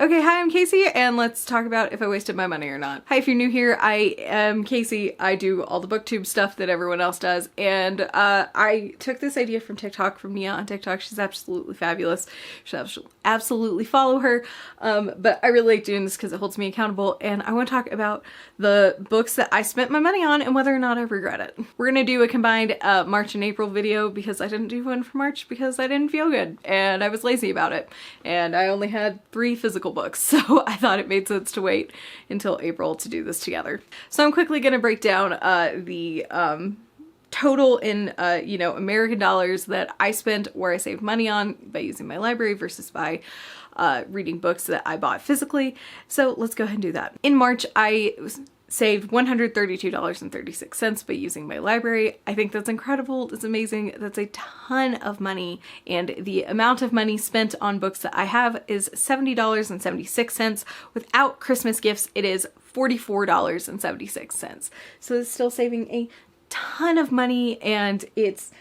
Okay, hi, I'm Casey, and let's talk about if I wasted my money or not. Hi, if you're new here, I am Casey. I do all the booktube stuff that everyone else does, and I took this idea from TikTok, from Niah on TikTok. She's absolutely fabulous. You should absolutely follow her, but I really like doing this because it holds me accountable, and I want to talk about the books that I spent my money on and whether or not I regret it. We're gonna do a combined March and April video because I didn't do one for March because I didn't feel good, and I was lazy about it, and I only had 3 physical books, so I thought it made sense to wait until April to do this together. So I'm quickly going to break down the total in American dollars that I spent or I saved money on by using my library versus by reading books that I bought physically. So let's go ahead and do that. In March, I saved $132.36 by using my library. I think that's incredible. That's amazing. That's a ton of money. And the amount of money spent on books that I have is $70.76. Without Christmas gifts, it is $44.76. So it's still saving a ton of money, and it's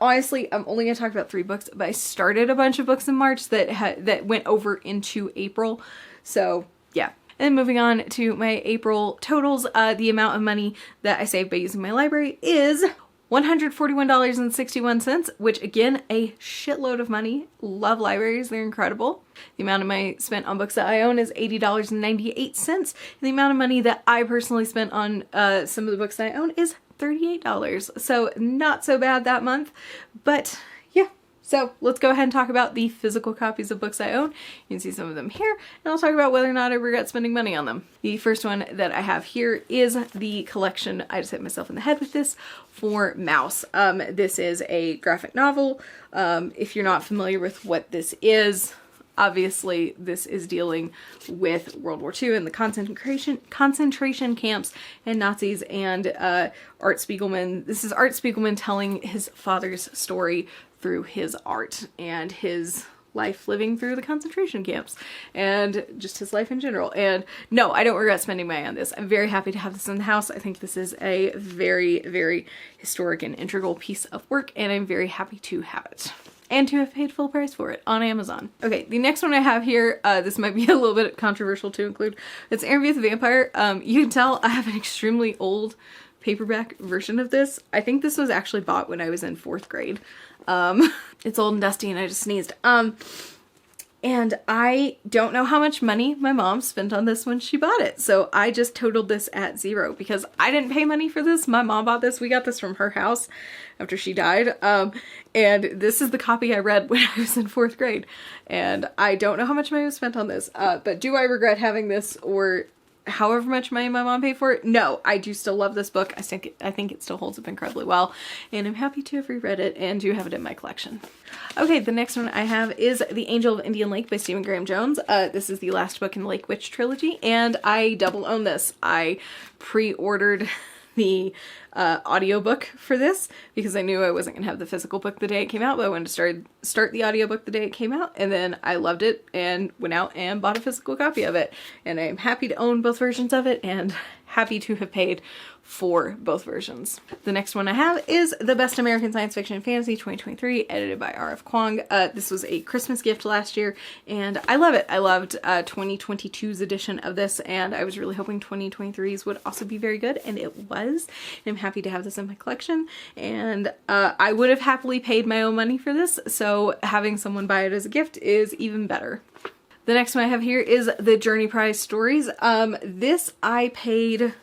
honestly, I'm only going to talk about 3 books, but I started a bunch of books in March that went over into April. So yeah. And moving on to my April totals, the amount of money that I saved by using my library is $141.61, which again, a shitload of money. Love libraries, they're incredible. The amount of money spent on books that I own is $80.98. And the amount of money that I personally spent on some of the books that I own is $38. So not so bad that month, but yeah. So let's go ahead and talk about the physical copies of books I own. You can see some of them here, and I'll talk about whether or not I regret spending money on them. The first one that I have here is the collection, I just hit myself in the head with this, for Mouse. This is a graphic novel. If you're not familiar with what this is, obviously this is dealing with World War II and the concentration camps and Nazis, and Art Spiegelman. This is Art Spiegelman telling his father's story through his art and his life living through the concentration camps and just his life in general. And no, I don't regret spending money on this. I'm very happy to have this in the house. I think this is a very, very historic and integral piece of work, and I'm very happy to have it and to have paid full price for it on Amazon. Okay, the next one I have here, this might be a little bit controversial to include. It's Interview with the Vampire. You can tell I have an extremely old paperback version of this. I think this was actually bought when I was in 4th grade. It's old and dusty and I just sneezed. And I don't know how much money my mom spent on this when she bought it. So I just totaled this at 0 because I didn't pay money for this. My mom bought this. We got this from her house after she died. And this is the copy I read when I was in 4th grade. And I don't know how much money was spent on this. But do I regret having this or however much money my mom paid for it? No, I do still love this book. I think it still holds up incredibly well, and I'm happy to have reread it and do have it in my collection. Okay, the next one I have is The Angel of Indian Lake by Stephen Graham Jones. This is the last book in the Lake Witch trilogy, and I double own this. I pre-ordered the audiobook for this because I knew I wasn't gonna have the physical book the day it came out, but I wanted to start the audiobook the day it came out, and then I loved it and went out and bought a physical copy of it, and I'm happy to own both versions of it and happy to have paid for both versions. The next one I have is The Best American Science Fiction and Fantasy 2023, edited by R.F. Kuang. This was a Christmas gift last year, and I love it. I loved 2022's edition of this, and I was really hoping 2023's would also be very good, and it was. And I'm happy to have this in my collection, and I would have happily paid my own money for this, so having someone buy it as a gift is even better. The next one I have here is The Journey Prize Stories. This I paid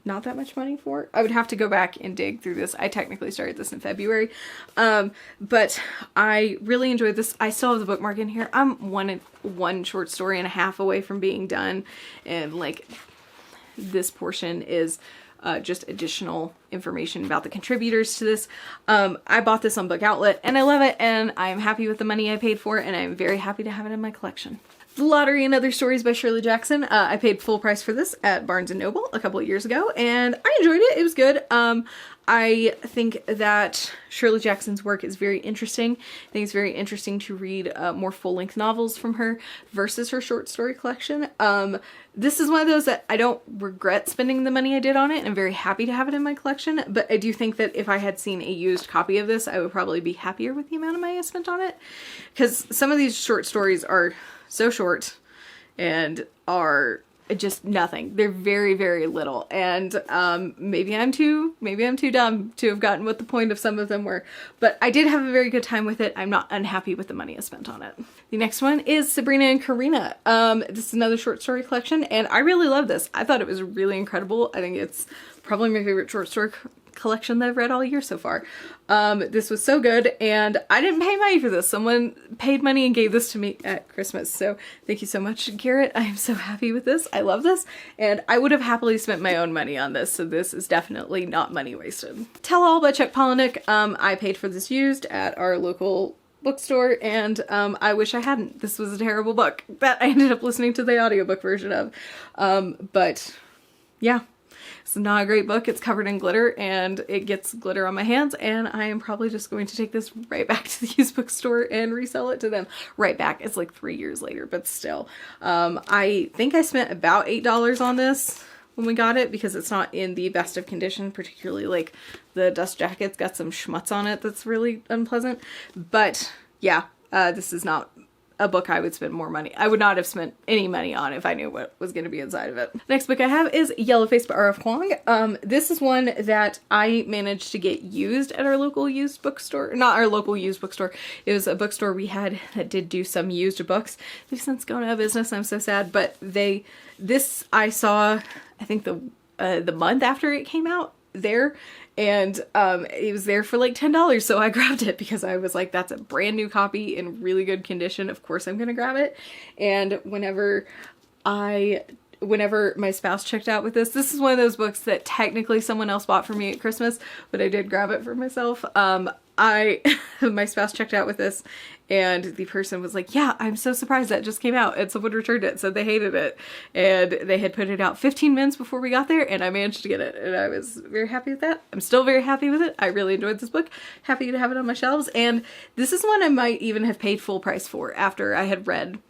not that much money for. I would have to go back and dig through this. I technically started this in February, but I really enjoyed this. I still have the bookmark in here. I'm one short story and a half away from being done, and like this portion is just additional information about the contributors to this. I bought this on Book Outlet and I love it, and I'm happy with the money I paid for it, and I'm very happy to have it in my collection. The Lottery and Other Stories by Shirley Jackson. I paid full price for this at Barnes & Noble a couple of years ago, and I enjoyed it. It was good. I think that Shirley Jackson's work is very interesting. I think it's very interesting to read more full-length novels from her versus her short story collection. This is one of those that I don't regret spending the money I did on it, and I'm very happy to have it in my collection, but I do think that if I had seen a used copy of this, I would probably be happier with the amount of money I spent on it, because some of these short stories are so short and are just nothing. They're very, very little. And maybe I'm too dumb to have gotten what the point of some of them were, but I did have a very good time with it. I'm not unhappy with the money I spent on it. The next one is Sabrina and Karina. This is another short story collection, and I really love this. I thought it was really incredible. I think it's probably my favorite short story collection that I've read all year so far. This was so good, and I didn't pay money for this. Someone paid money and gave this to me at Christmas, so thank you so much, Garrett. I am so happy with this. I love this, and I would have happily spent my own money on this, so this is definitely not money wasted. Tell All by Chuck Palahniuk. I paid for this used at our local bookstore, and I wish I hadn't. This was a terrible book that I ended up listening to the audiobook version of. But yeah. It's not a great book. It's covered in glitter, and it gets glitter on my hands, and I am probably just going to take this right back to the used bookstore and resell it to them. Right back. It's like 3 years later, but still. I think I spent about $8 on this when we got it, because it's not in the best of condition, particularly like the dust jacket's got some schmutz on it that's really unpleasant. But yeah, this is not a book I would spend more money. I would not have spent any money on if I knew what was going to be inside of it. Next book I have is Yellowface by R.F. Kuang. This is one that I managed to get used at our local used bookstore. Not our local used bookstore. It was a bookstore we had that did do some used books. They've since gone out of business. I'm so sad. But this I saw, I think the month after it came out there. And it was there for like $10, so I grabbed it because I was like, that's a brand new copy in really good condition. Of course I'm gonna grab it. And whenever my spouse checked out with this is one of those books that technically someone else bought for me at Christmas, but I did grab it for myself. My spouse checked out with this, and the person was like, yeah, I'm so surprised that just came out, and someone returned it, said they hated it, and they had put it out 15 minutes before we got there, and I managed to get it, and I was very happy with that. I'm still very happy with it. I really enjoyed this book. Happy to have it on my shelves, and this is one I might even have paid full price for after I had read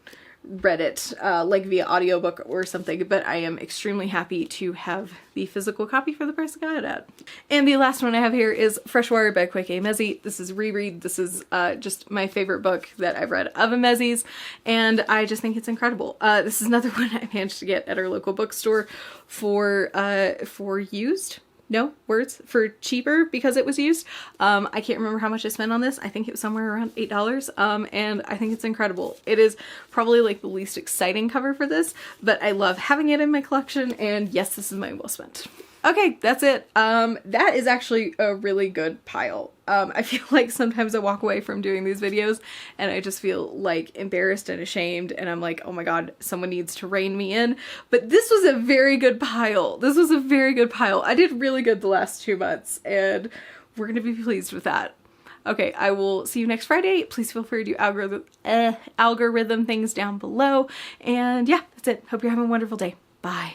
it like via audiobook or something, but I am extremely happy to have the physical copy for the price I got it at. And the last one I have here is Freshwater by Quick A. Mezzi. This is reread. This is just my favorite book that I've read of a Mezzi's, and I just think it's incredible. This is another one I managed to get at our local bookstore for used. No words, for cheaper because it was used. I can't remember how much I spent on this. I think it was somewhere around $8. And I think it's incredible. It is probably like the least exciting cover for this, but I love having it in my collection, and yes, this is money well spent. Okay, that's it. That is actually a really good pile. I feel like sometimes I walk away from doing these videos and I just feel like embarrassed and ashamed, and I'm like, oh my god, someone needs to rein me in. But this was a very good pile. This was a very good pile. I did really good the last 2 months, and we're gonna be pleased with that. Okay, I will see you next Friday. Please feel free to do algorithm things down below. And yeah, that's it. Hope you're having a wonderful day. Bye.